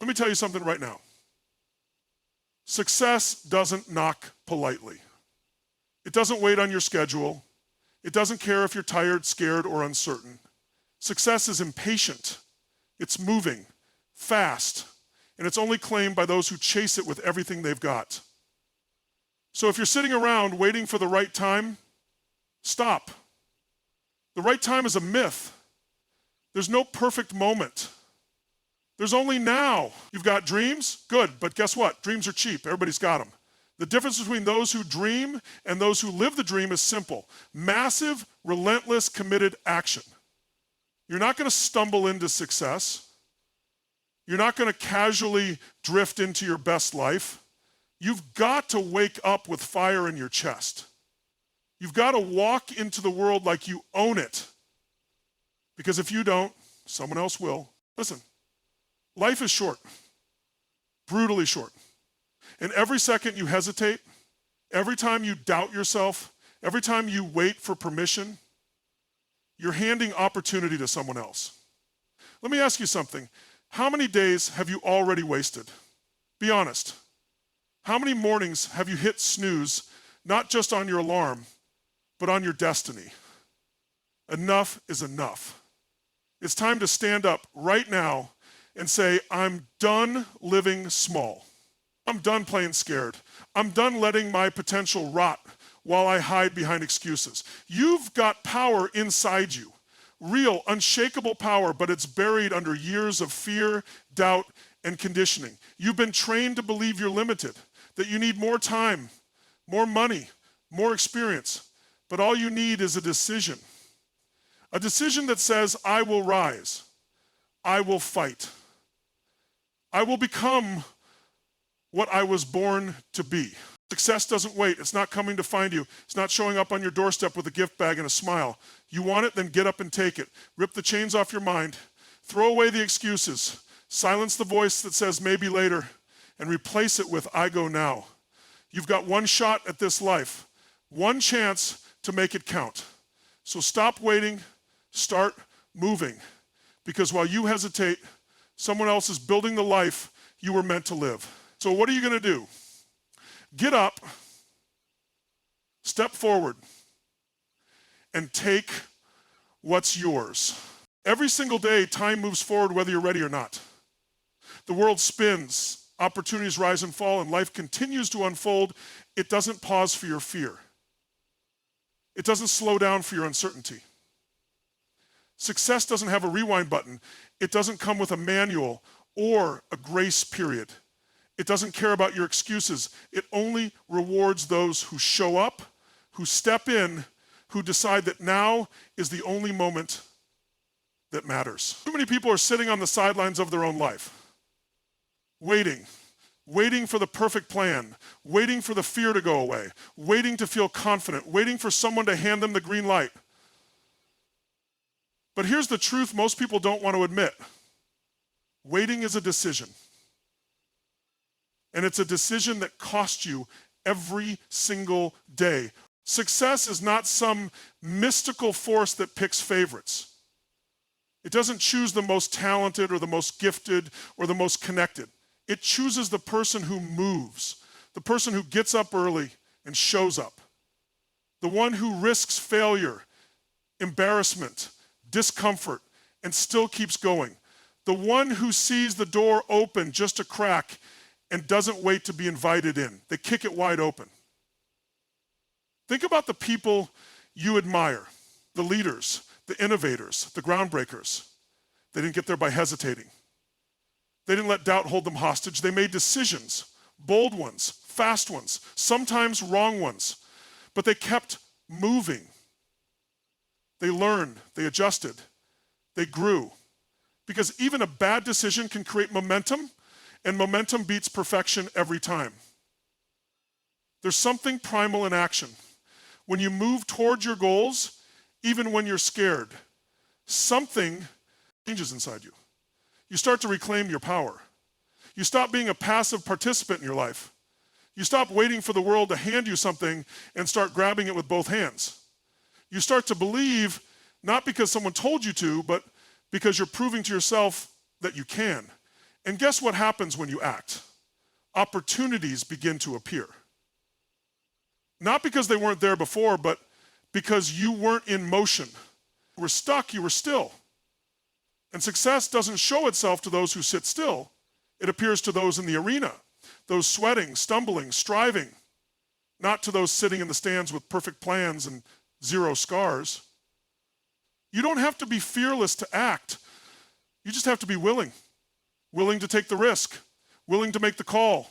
Let me tell you something right now. Success doesn't knock politely. It doesn't wait on your schedule. It doesn't care if you're tired, scared, or uncertain. Success is impatient. It's moving, fast, and it's only claimed by those who chase it with everything they've got. So if you're sitting around waiting for the right time, stop. The right time is a myth. There's no perfect moment. There's only now. You've got dreams? Good, but guess what? Dreams are cheap. Everybody's got them. The difference between those who dream and those who live the dream is simple. Massive, relentless, committed action. You're not going to stumble into success. You're not going to casually drift into your best life. You've got to wake up with fire in your chest. You've got to walk into the world like you own it. Because if you don't, someone else will. Listen, life is short, brutally short. And every second you hesitate, every time you doubt yourself, every time you wait for permission, you're handing opportunity to someone else. Let me ask you something. How many days have you already wasted? Be honest. How many mornings have you hit snooze, not just on your alarm, but on your destiny? Enough is enough. It's time to stand up right now and say, I'm done living small. I'm done playing scared. I'm done letting my potential rot while I hide behind excuses. You've got power inside you, real, unshakable power, but it's buried under years of fear, doubt, and conditioning. You've been trained to believe you're limited, that you need more time, more money, more experience, but all you need is a decision that says, I will rise, I will fight, I will become what I was born to be. Success doesn't wait. It's not coming to find you. It's not showing up on your doorstep with a gift bag and a smile. You want it, then get up and take it. Rip the chains off your mind. Throw away the excuses. Silence the voice that says maybe later and replace it with I go now. You've got one shot at this life, one chance to make it count. So stop waiting, start moving. Because while you hesitate, someone else is building the life you were meant to live. So what are you going to do? Get up, step forward, and take what's yours. Every single day, time moves forward whether you're ready or not. The world spins, opportunities rise and fall, and life continues to unfold. It doesn't pause for your fear. It doesn't slow down for your uncertainty. Success doesn't have a rewind button. It doesn't come with a manual or a grace period. It doesn't care about your excuses. It only rewards those who show up, who step in, who decide that now is the only moment that matters. Too many people are sitting on the sidelines of their own life, waiting for the perfect plan, waiting for the fear to go away, waiting to feel confident, waiting for someone to hand them the green light. But here's the truth most people don't want to admit. Waiting is a decision. And it's a decision that costs you every single day. Success is not some mystical force that picks favorites. It doesn't choose the most talented or the most gifted or the most connected. It chooses the person who moves, the person who gets up early and shows up, the one who risks failure, embarrassment, discomfort, and still keeps going, the one who sees the door open just a crack and doesn't wait to be invited in. They kick it wide open. Think about the people you admire, the leaders, the innovators, the groundbreakers. They didn't get there by hesitating. They didn't let doubt hold them hostage. They made decisions, bold ones, fast ones, sometimes wrong ones, but they kept moving. They learned, they adjusted, they grew. Because even a bad decision can create momentum, and momentum beats perfection every time. There's something primal in action. When you move towards your goals, even when you're scared, something changes inside you. You start to reclaim your power. You stop being a passive participant in your life. You stop waiting for the world to hand you something and start grabbing it with both hands. You start to believe, not because someone told you to, but because you're proving to yourself that you can. And guess what happens when you act? Opportunities begin to appear. Not because they weren't there before, but because you weren't in motion. You were stuck, you were still. And success doesn't show itself to those who sit still. It appears to those in the arena, those sweating, stumbling, striving, not to those sitting in the stands with perfect plans and zero scars. You don't have to be fearless to act. You just have to be willing. Willing to take the risk, willing to make the call,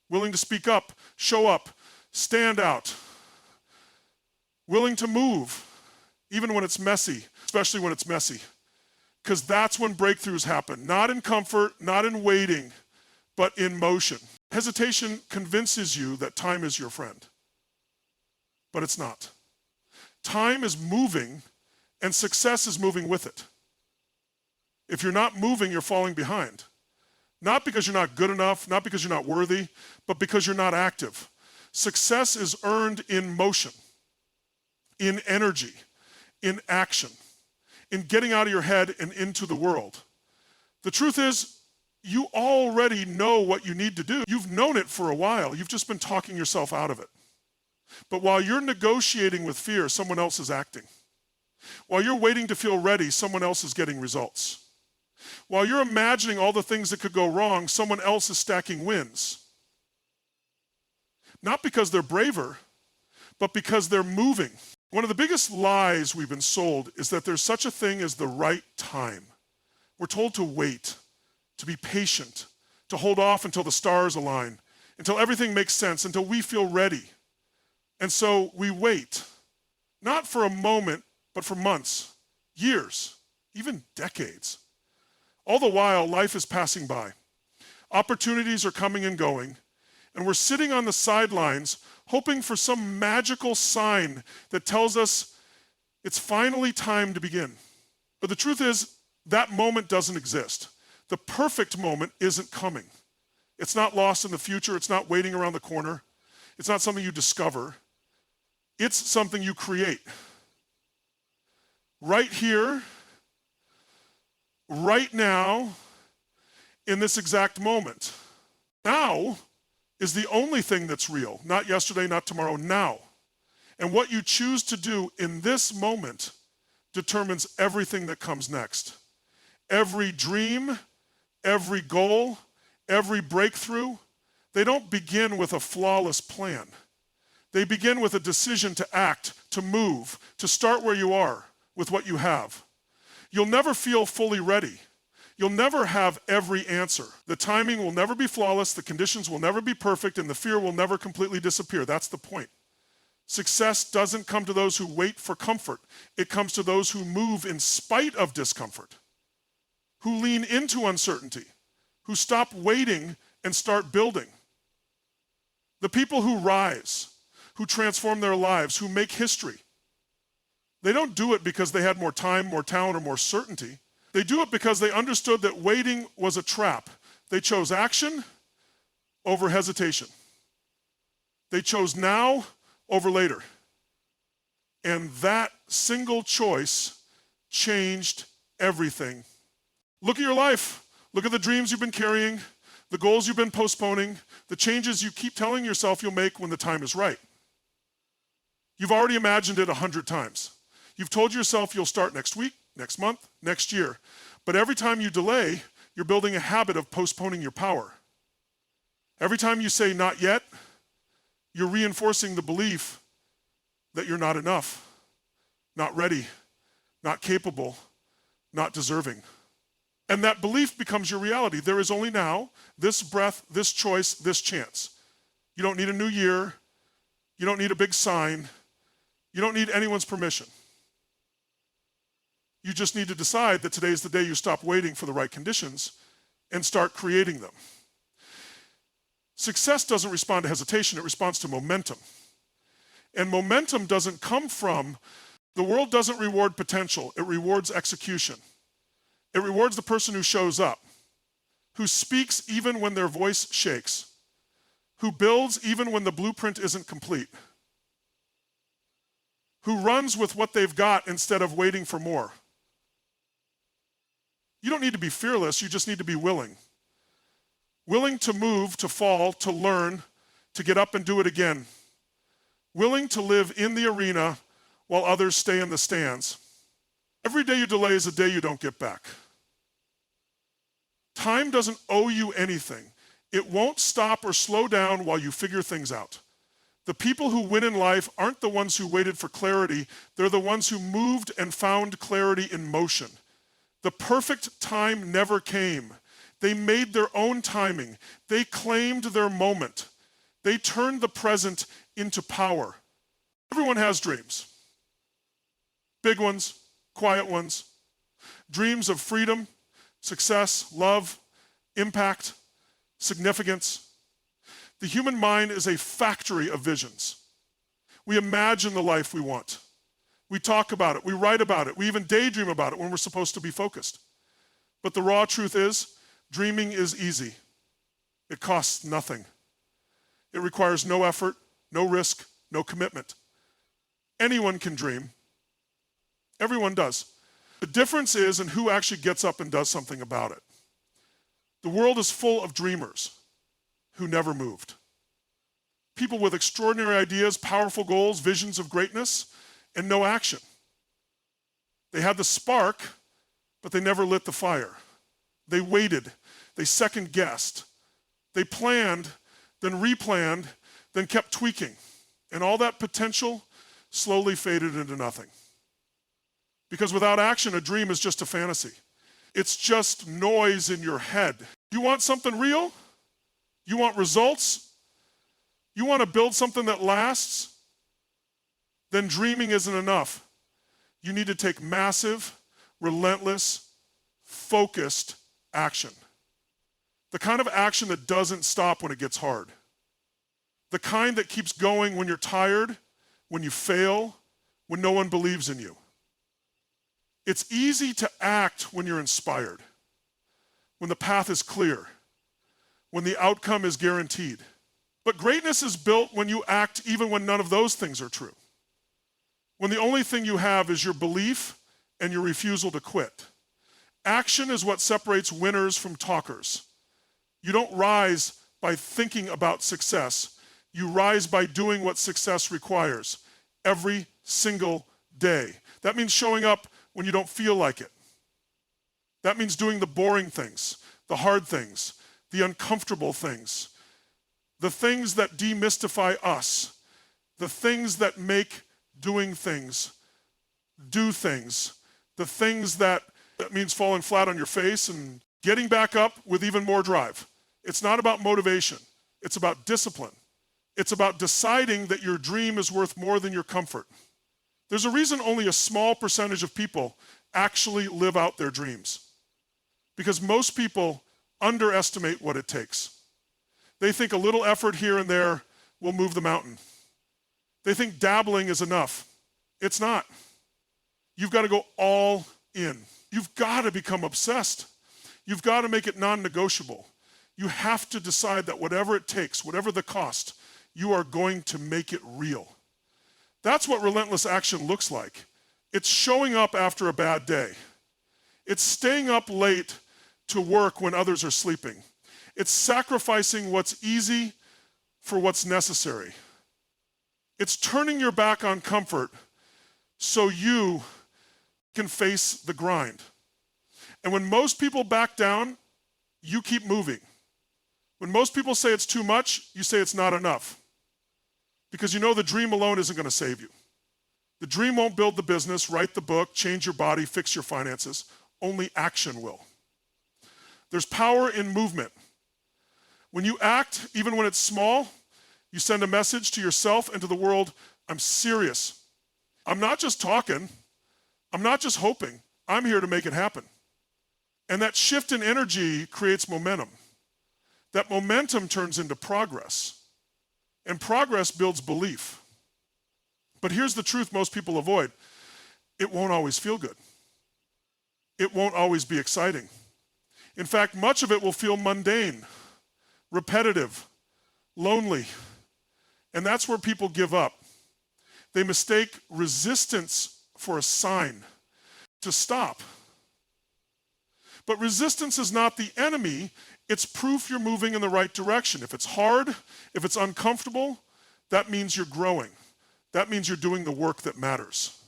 willing to speak up, show up, stand out, willing to move, even when it's messy, especially when it's messy. Because that's when breakthroughs happen, not in comfort, not in waiting, but in motion. Hesitation convinces you that time is your friend, but it's not. Time is moving, and success is moving with it. If you're not moving, you're falling behind. Not because you're not good enough, not because you're not worthy, but because you're not active. Success is earned in motion, in energy, in action, in getting out of your head and into the world. The truth is, you already know what you need to do. You've known it for a while. You've just been talking yourself out of it. But while you're negotiating with fear, someone else is acting. While you're waiting to feel ready, someone else is getting results. While you're imagining all the things that could go wrong, someone else is stacking wins. Not because they're braver, but because they're moving. One of the biggest lies we've been sold is that there's such a thing as the right time. We're told to wait, to be patient, to hold off until the stars align, until everything makes sense, until we feel ready. And so we wait, not for a moment, but for months, years, even decades. All the while, life is passing by. Opportunities are coming and going, and we're sitting on the sidelines hoping for some magical sign that tells us it's finally time to begin. But the truth is, that moment doesn't exist. The perfect moment isn't coming. It's not lost in the future. It's not waiting around the corner. It's not something you discover. It's something you create. Right here, right now, in this exact moment. Now is the only thing that's real. Not yesterday, not tomorrow, now. And what you choose to do in this moment determines everything that comes next. Every dream, every goal, every breakthrough, they don't begin with a flawless plan. They begin with a decision to act, to move, to start where you are with what you have. You'll never feel fully ready. You'll never have every answer. The timing will never be flawless, the conditions will never be perfect, and the fear will never completely disappear. That's the point. Success doesn't come to those who wait for comfort. It comes to those who move in spite of discomfort, who lean into uncertainty, who stop waiting and start building. The people who rise, who transform their lives, who make history, they don't do it because they had more time, more talent, or more certainty. They do it because they understood that waiting was a trap. They chose action over hesitation. They chose now over later. And that single choice changed everything. Look at your life. Look at the dreams you've been carrying, the goals you've been postponing, the changes you keep telling yourself you'll make when the time is right. You've already imagined it 100 times. You've told yourself you'll start next week, next month, next year. But every time you delay, you're building a habit of postponing your power. Every time you say not yet, you're reinforcing the belief that you're not enough, not ready, not capable, not deserving. And that belief becomes your reality. There is only now, this breath, this choice, this chance. You don't need a new year. You don't need a big sign. You don't need anyone's permission. You just need to decide that today is the day you stop waiting for the right conditions and start creating them. Success doesn't respond to hesitation, it responds to momentum. And momentum doesn't come from, the world doesn't reward potential, it rewards execution. It rewards the person who shows up, who speaks even when their voice shakes, who builds even when the blueprint isn't complete, who runs with what they've got instead of waiting for more. You don't need to be fearless, you just need to be willing. willing to move, to fall, to learn, to get up and do it again, willing to live in the arena while others stay in the stands. Every day you delay is a day you don't get back. Time doesn't owe you anything. It won't stop or slow down while you figure things out. The people who win in life aren't the ones who waited for clarity. They're the ones who moved and found clarity in motion. The perfect time never came. They made their own timing. They claimed their moment. They turned the present into power. Everyone has dreams. Big ones, quiet ones. Dreams of freedom, success, love, impact, significance. The human mind is a factory of visions. We imagine the life we want. We talk about it, we write about it, we even daydream about it when we're supposed to be focused. But the raw truth is, dreaming is easy. It costs nothing. It requires no effort, no risk, no commitment. Anyone can dream. Everyone does. The difference is in who actually gets up and does something about it. The world is full of dreamers who never moved. People with extraordinary ideas, powerful goals, visions of greatness, and no action. They had the spark, but they never lit the fire. They waited, they second-guessed, they planned, then replanned, then kept tweaking. And all that potential slowly faded into nothing. Because without action, a dream is just a fantasy. It's just noise in your head. You want something real? You want results? You want to build something that lasts? Then dreaming isn't enough. You need to take massive, relentless, focused action. The kind of action that doesn't stop when it gets hard. The kind that keeps going when you're tired, when you fail, when no one believes in you. It's easy to act when you're inspired, when the path is clear, when the outcome is guaranteed. But greatness is built when you act even when none of those things are true. When the only thing you have is your belief and your refusal to quit. Action is what separates winners from talkers. You don't rise by thinking about success. You rise by doing what success requires every single day. That means showing up when you don't feel like it. That means doing the boring things, the hard things, the uncomfortable things, the things that demystify us, the things that make doing things, do things, the things that means falling flat on your face and getting back up with even more drive. It's not about motivation. It's about discipline. It's about deciding that your dream is worth more than your comfort. There's a reason only a small percentage of people actually live out their dreams. Because most people underestimate what it takes. They think a little effort here and there will move the mountain. They think dabbling is enough. It's not. You've got to go all in. You've got to become obsessed. You've got to make it non-negotiable. You have to decide that whatever it takes, whatever the cost, you are going to make it real. That's what relentless action looks like. It's showing up after a bad day. It's staying up late to work when others are sleeping. It's sacrificing what's easy for what's necessary. It's turning your back on comfort so you can face the grind. And when most people back down, you keep moving. When most people say it's too much, you say it's not enough. Because you know the dream alone isn't going to save you. The dream won't build the business, write the book, change your body, fix your finances. Only action will. There's power in movement. When you act, even when it's small, you send a message to yourself and to the world, I'm serious. I'm not just talking. I'm not just hoping. I'm here to make it happen. And that shift in energy creates momentum. That momentum turns into progress. And progress builds belief. But here's the truth most people avoid. It won't always feel good. It won't always be exciting. In fact, much of it will feel mundane, repetitive, lonely. And that's where people give up. They mistake resistance for a sign to stop. But resistance is not the enemy. It's proof you're moving in the right direction. If it's hard, if it's uncomfortable, that means you're growing. That means you're doing the work that matters.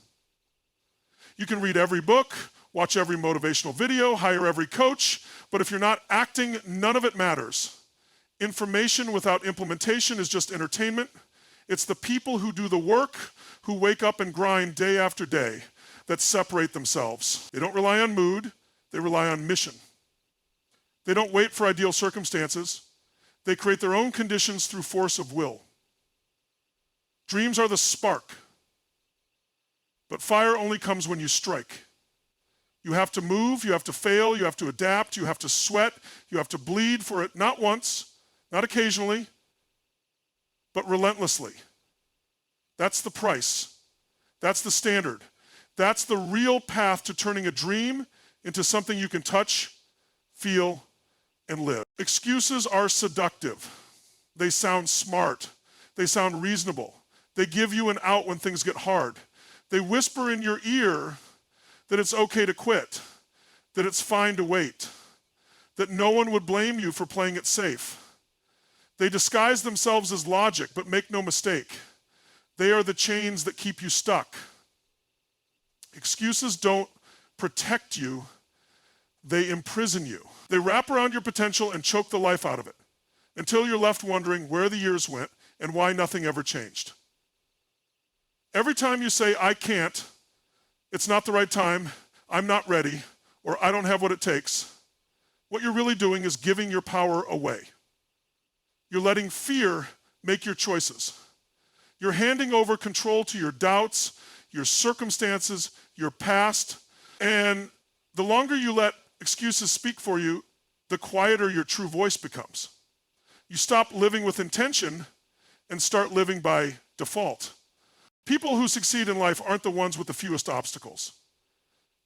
You can read every book, watch every motivational video, hire every coach, but if you're not acting, none of it matters. Information without implementation is just entertainment. It's the people who do the work, who wake up and grind day after day, that separate themselves. They don't rely on mood, they rely on mission. They don't wait for ideal circumstances. They create their own conditions through force of will. Dreams are the spark, but fire only comes when you strike. You have to move, you have to fail, you have to adapt, you have to sweat, you have to bleed for it, not once, not occasionally, but relentlessly. That's the price. That's the standard. That's the real path to turning a dream into something you can touch, feel, and live. Excuses are seductive. They sound smart. They sound reasonable. They give you an out when things get hard. They whisper in your ear that it's okay to quit, that it's fine to wait, that no one would blame you for playing it safe. They disguise themselves as logic, but make no mistake, they are the chains that keep you stuck. Excuses don't protect you, they imprison you. They wrap around your potential and choke the life out of it until you're left wondering where the years went and why nothing ever changed. Every time you say, I can't, it's not the right time, I'm not ready, or I don't have what it takes, what you're really doing is giving your power away. You're letting fear make your choices. You're handing over control to your doubts, your circumstances, your past, and the longer you let excuses speak for you, the quieter your true voice becomes. You stop living with intention and start living by default. People who succeed in life aren't the ones with the fewest obstacles.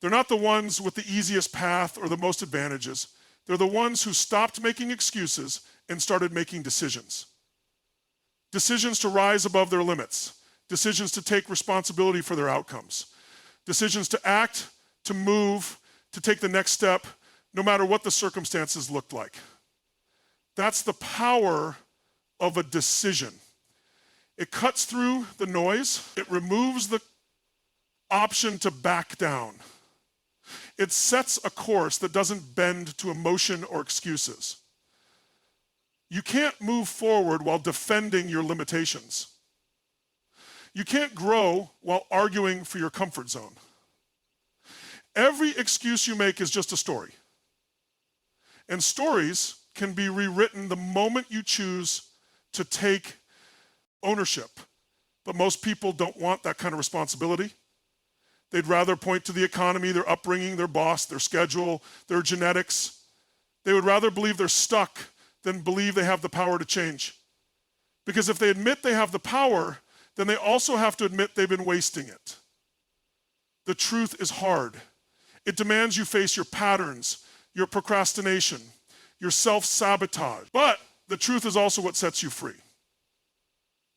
They're not the ones with the easiest path or the most advantages. They're the ones who stopped making excuses and started making decisions. Decisions to rise above their limits. Decisions to take responsibility for their outcomes. Decisions to act, to move, to take the next step, no matter what the circumstances looked like. That's the power of a decision. It cuts through the noise. It removes the option to back down. It sets a course that doesn't bend to emotion or excuses. You can't move forward while defending your limitations. You can't grow while arguing for your comfort zone. Every excuse you make is just a story. And stories can be rewritten the moment you choose to take ownership. But most people don't want that kind of responsibility. They'd rather point to the economy, their upbringing, their boss, their schedule, their genetics. They would rather believe they're stuck than believe they have the power to change. Because if they admit they have the power, then they also have to admit they've been wasting it. The truth is hard. It demands you face your patterns, your procrastination, your self-sabotage. But the truth is also what sets you free.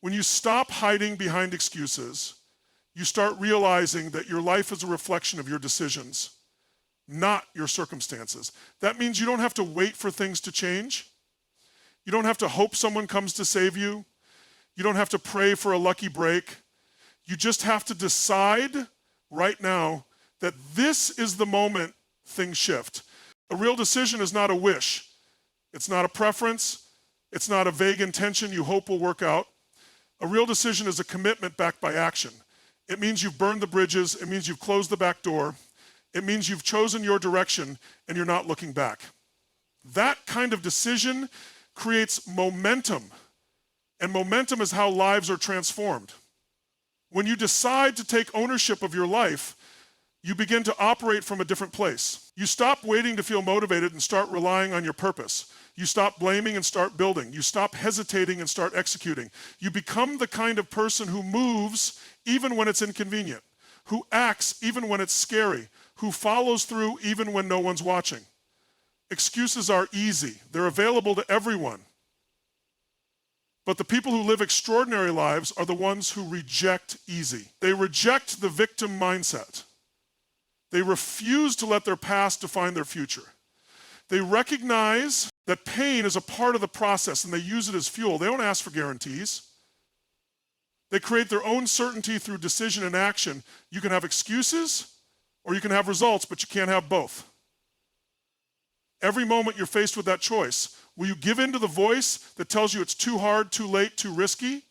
When you stop hiding behind excuses, you start realizing that your life is a reflection of your decisions, not your circumstances. That means you don't have to wait for things to change. You don't have to hope someone comes to save you. You don't have to pray for a lucky break. You just have to decide right now that this is the moment things shift. A real decision is not a wish. It's not a preference. It's not a vague intention you hope will work out. A real decision is a commitment backed by action. It means you've burned the bridges. It means you've closed the back door. It means you've chosen your direction and you're not looking back. That kind of decision creates momentum. And momentum is how lives are transformed. When you decide to take ownership of your life, you begin to operate from a different place. You stop waiting to feel motivated and start relying on your purpose. You stop blaming and start building. You stop hesitating and start executing. You become the kind of person who moves even when it's inconvenient, who acts even when it's scary, who follows through even when no one's watching. Excuses are easy. They're available to everyone. But the people who live extraordinary lives are the ones who reject easy. They reject the victim mindset. They refuse to let their past define their future. They recognize That pain is a part of the process and they use it as fuel. They don't ask for guarantees. They create their own certainty through decision and action. You can have excuses or you can have results, but you can't have both. Every moment you're faced with that choice. Will you give in to the voice that tells you it's too hard, too late, too risky?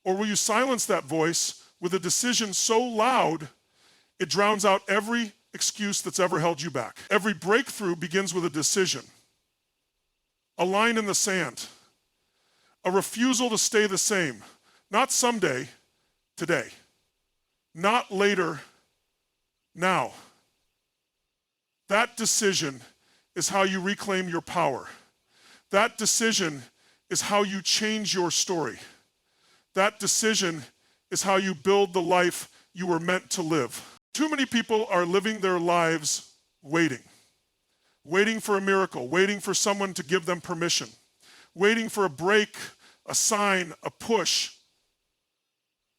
Or will you silence that voice with a decision so loud it drowns out every excuse that's ever held you back? Every breakthrough begins with a decision. A line in the sand. A refusal to stay the same. Not someday, today. Not later, now. That decision is how you reclaim your power. That decision is how you change your story. That decision is how you build the life you were meant to live. Too many people are living their lives waiting. Waiting for a miracle, waiting for someone to give them permission, waiting for a break, a sign, a push.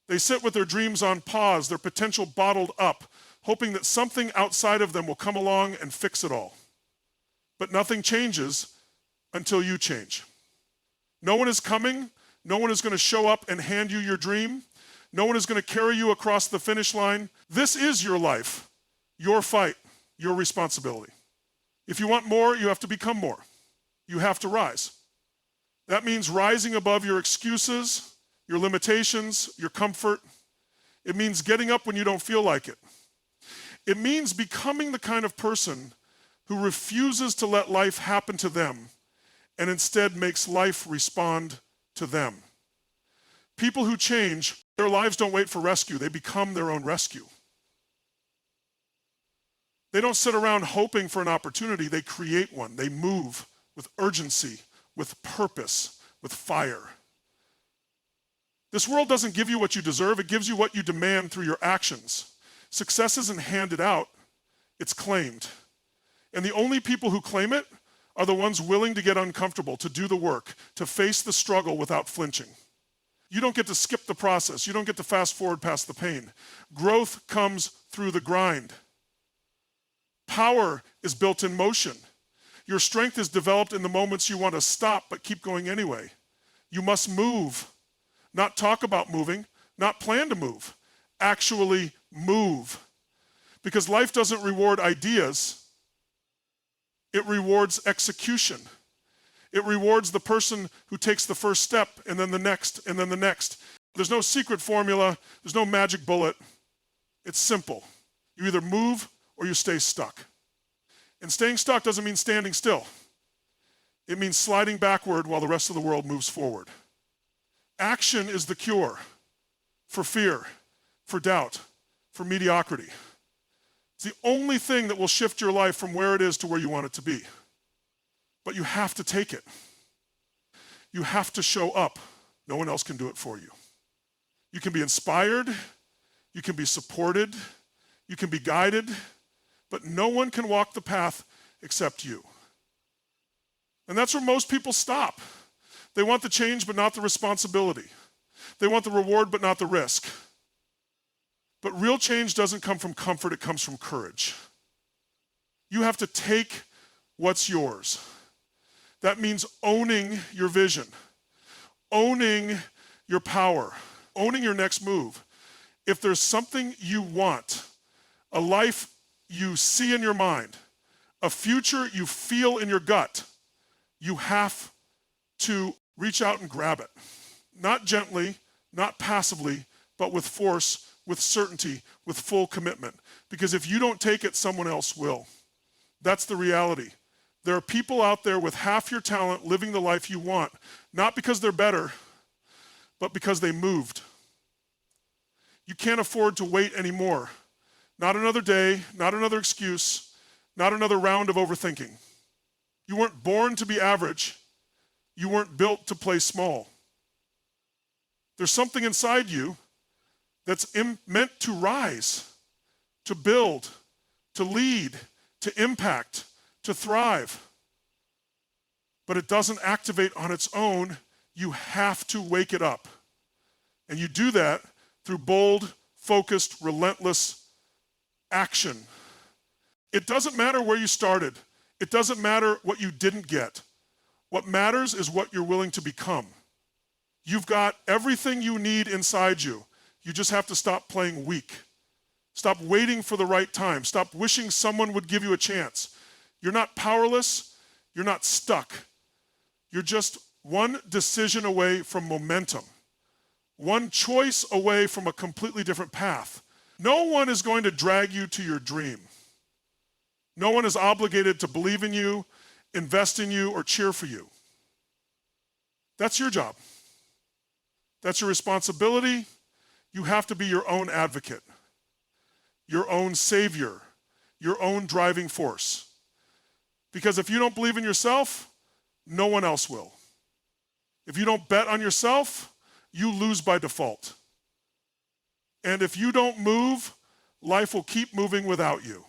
They sit with their dreams on pause, their potential bottled up, hoping that something outside of them will come along and fix it all. But nothing changes until you change. No one is coming. No one is going to show up and hand you your dream. No one is going to carry you across the finish line. This is your life, your fight, your responsibility. If you want more, you have to become more. You have to rise. That means rising above your excuses, your limitations, your comfort. It means getting up when you don't feel like it. It means becoming the kind of person who refuses to let life happen to them and instead makes life respond to them. People who change, their lives don't wait for rescue. They become their own rescue. They don't sit around hoping for an opportunity. They create one. They move with urgency, with purpose, with fire. This world doesn't give you what you deserve. It gives you what you demand through your actions. Success isn't handed out. It's claimed. And the only people who claim it are the ones willing to get uncomfortable, to do the work, to face the struggle without flinching. You don't get to skip the process. You don't get to fast forward past the pain. Growth comes through the grind. Power is built in motion. Your strength is developed in the moments you want to stop but keep going anyway. You must move, not talk about moving, not plan to move. Actually move. Because life doesn't reward ideas. It rewards execution. It rewards the person who takes the first step and then the next and then the next. There's no secret formula. There's no magic bullet. It's simple. You either move or you stay stuck. And staying stuck doesn't mean standing still. It means sliding backward while the rest of the world moves forward. Action is the cure for fear, for doubt, for mediocrity. It's the only thing that will shift your life from where it is to where you want it to be. But you have to take it. You have to show up. No one else can do it for you. You can be inspired. You can be supported. You can be guided. But no one can walk the path except you. And that's where most people stop. They want the change, but not the responsibility. They want the reward, but not the risk. But real change doesn't come from comfort, it comes from courage. You have to take what's yours. That means owning your vision, owning your power, owning your next move. If there's something you want, a life you see in your mind, a future you feel in your gut, you have to reach out and grab it. Not gently, not passively, but with force, with certainty, with full commitment. Because if you don't take it, someone else will. That's the reality. There are people out there with half your talent living the life you want, not because they're better, but because they moved. You can't afford to wait anymore. Not another day, not another excuse, not another round of overthinking. You weren't born to be average. You weren't built to play small. There's something inside you that's meant to rise, to build, to lead, to impact, to thrive. But it doesn't activate on its own. You have to wake it up. And you do that through bold, focused, relentless action. It doesn't matter where you started. It doesn't matter what you didn't get. What matters is what you're willing to become. You've got everything you need inside you. You just have to stop playing weak. Stop waiting for the right time. Stop wishing someone would give you a chance. You're not powerless. You're not stuck. You're just one decision away from momentum. One choice away from a completely different path. No one is going to drag you to your dream. No one is obligated to believe in you, invest in you, or cheer for you. That's your job. That's your responsibility. You have to be your own advocate, your own savior, your own driving force. Because if you don't believe in yourself, no one else will. If you don't bet on yourself, you lose by default. And if you don't move, life will keep moving without you.